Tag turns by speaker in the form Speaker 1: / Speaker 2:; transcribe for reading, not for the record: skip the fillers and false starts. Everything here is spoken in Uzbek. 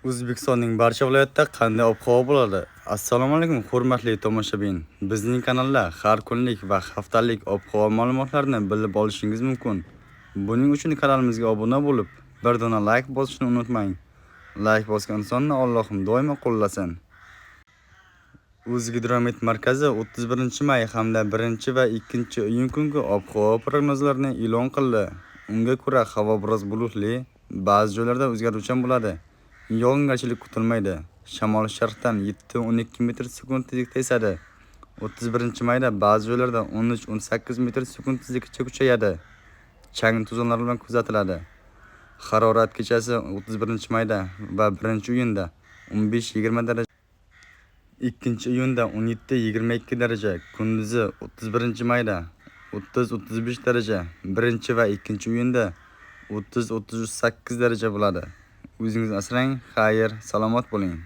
Speaker 1: O'zbekistonning barcha viloyatida qanday ob-havo bo'ladi? Assalomu alaykum, hurmatli tomoshabin. Bizning kanalda har kunlik va haftalik ob-havo ma'lumotlarini bilib olishingiz mumkin. Buning uchun kanalimizga obuna bo'lib, bir dona like bosishni unutmang. Like bosgan insonni Allohim doimo qo'llasin. O'zgidromet markazi 31-may hamda 1 va 2-iyun kungi ob-havo prognozlarini e'lon qildi. Unga ko'ra havo biroz bulutli, ba'zi joylarda o'zgaruvchan bo'ladi. Yog'ingarchilik kutilmaydi. Shamol sharqdan 7-12 metr sekund tezlikda esadi. 31-mayda ba'zi joylarda 13-18 metr sekund tezlikcha kuchayadi. Chang to'zonlar bilan kuzatiladi. Harorat kechasi 31-mayda va 1-iyunda 15-20 daraja, 2-iyunda 17-22 daraja, kunduzi 31-mayda 30-35 daraja, 1 va 2-iyunda 30-38 daraja bo'ladi. O'zingizni asrang, xayr, salomat bo'ling.